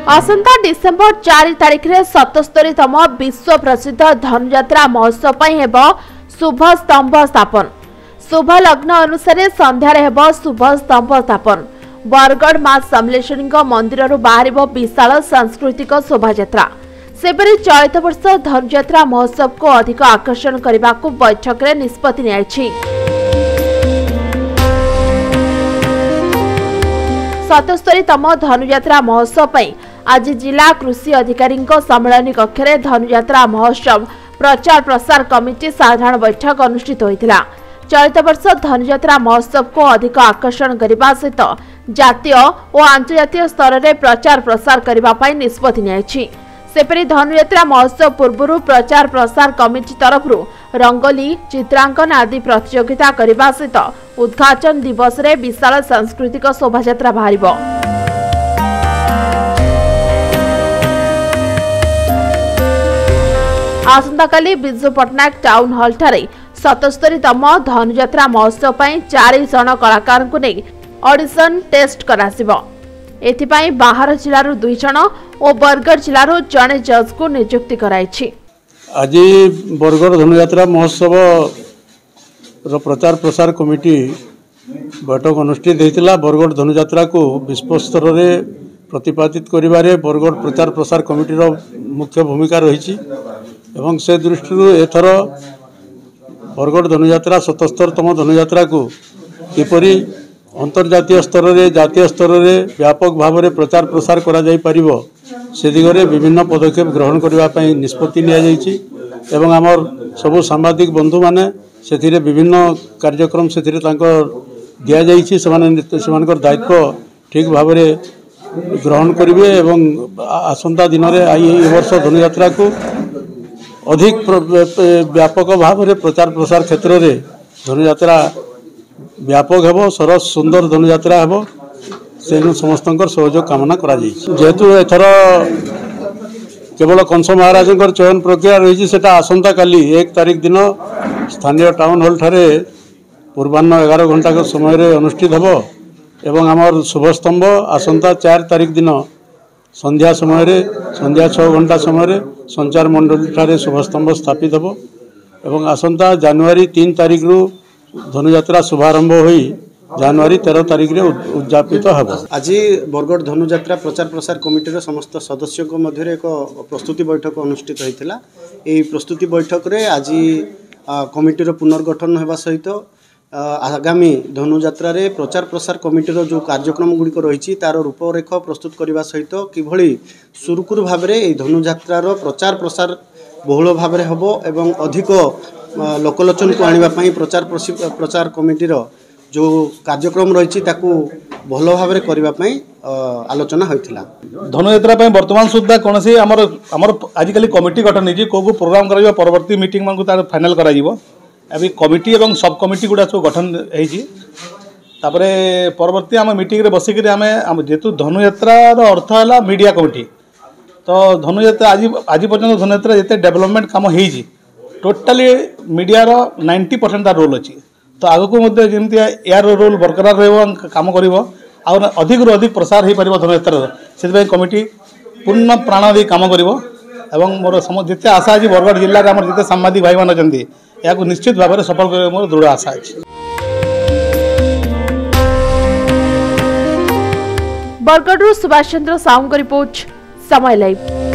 आसंता December 4 तारिख में 77तम विश्व प्रसिद्ध धनुयात्रा महोत्सव हेब शुभ स्तंभ स्थापन। शुभ लग्न अनुसार संध्यार हेब शुभ स्तंभ स्थापन। बरगढ़ मां समलेश्वरी मंदिर बाहर विशाल सांस्कृतिक शोभायात्रा। सेपरी चलित वर्ष धनुयात्रा महोत्सव को अधिक आकर्षण करने को बैठक में निष्पत्ति नियायछि। 77तम धनुयात्रा महोत्सव आज जिला कृषि अधिकारी सम्मेलन कक्ष में धनुयात्रा महोत्सव प्रचार प्रसार कमिटी साधारण बैठक अनुष्ठित होता। चलित वर्ष धनुयात्रा महोत्सव को अधिक आकर्षण करने सहित जातीय और आंतर्जातीय स्तर में प्रचार प्रसार करने निष्पत्ति नियायछि। सेपरी धनुयात्रा महोत्सव पूर्व प्रचार प्रसार कमिटी तरफ रंगोली चित्रांकन आदि प्रतियोगिता करने सहित उद्घाटन दिवस रे विशाल सांस्कृतिक शोभायात्रा बाहर। आसंताकाली बिजू पट्टनायक टाउन हॉल ठारे 77तम धनुयात्रा महोत्सव 4 जन कलाकार को नहीं ऑडिशन टेस्ट करासिबो। एथिपाई बाहर जिलारू 2 जन और बरगढ़ जिलारू जने जज को नियुक्ति कराइछि। आज बरगढ़ धनुयात्रा महोत्सव प्रचार प्रसार कमिटी बैठक अनुष्ठित होता। बरगढ़ धनुयात्रा को विश्व स्तर में प्रतिपादित करिबारे बरगढ़ प्रचार प्रसार कमिटीर मुख्य भूमिका रही एवं से दृष्टि एथर बरगढ़ धनुयात्रा 77तम धनुयात्रा को किपरि अंतर्जातीय स्तर में जातीय स्तर में व्यापक भाव में प्रचार प्रसार करा जाई परिबो से दिगरे विभिन्न पदक्षेप ग्रहण करने निष्पत्ति निया आमर सबू सांबादिक बंधु माने से विभिन्न कार्यक्रम से दि जाकर दायित्व ठीक भाव में ग्रहण करेंगे एवं आसंता दिन में ए वर्ष धनुयात्रा को अधिक व्यापक भाव में प्रचार प्रसार क्षेत्र में धनुयात्रा व्यापक हेबो सरस सुंदर धनुयात्रा हेबो से समस्त सहयोग कामना करा जेहेतु एथर केवल कंस महाराज चयन प्रक्रिया रही सेटा आसंता काली 1 तारिख दिन स्थानीय टाउन हॉल ठारे पूर्वाह्न 11 घंटा समय अनुष्ठित हेबो एवं आमर शुभ स्तंभ आसंता 4 तारिख दिन संध्या समय संध्या 6 घंटा समय संचार मंडल ठारे शुभ स्तंभ स्थापित हेबो एवं आसंता जनवरी 3 तारिख रु धनुयात्रा शुभारंभ हुई जनवरी 13 तारिख रे उद्यापित हेबो। आज बरगढ़ धनुयात्रा प्रचार प्रसार कमिटीर समस्त सदस्यों मध्य एक प्रस्तुति बैठक अनुष्ठित होता। यही प्रस्तुति बैठक रे आज कमिटीर पुनर्गठन होगा सहित आगामी धनुयात्रा रे प्रचार प्रसार कमिटीर जो कार्यक्रम गुड़िक रही तार रूपरेख प्रस्तुत करने सहित किभली सुरुकुरु भाव में धनुयात्रार प्रचार प्रसार बहुल भाव में हेबो एवं अधिक लोकलोचन को आने प्रचार प्रचार कमिटीर जो कार्यक्रम रही भल भाव में करने आलोचना होता। धनुयात्रा वर्तमान सुधा कौन सी आमर आजिकल कमिटी गठन हो को प्रोग्राम कर परवर्ती मीटिंग मान फाइनाल कर कमिटी और सब कमिटी गुड़ा सब गठन होपर परवर्ती आम मीटिंग रे बसिक जेहेतु धनुयात्रार अर्थ है मीडिया कमिटी तो धनुयात्रा आज पर्यटन धनुयात्रा जिते डेवलपमेंट कम हो टोटाली मीडिया 90% तार रोल अच्छी तो आगक जमी यार रोल बरकरार रम कर अधिक रु अधिक प्रसार हो पार धनुयात्रा से कमिटी पूर्ण प्राण दे कम कर मोर जिते आशा अच्छी बरगढ़ जिले में जिते सांबादिक भाई मान अच्छा या निश्चित भाव में सफल कर मोर दृढ़ आशा अच्छी। बरगढ़ सुभाष चंद्र साहू रिपोर्ट समय लाइव।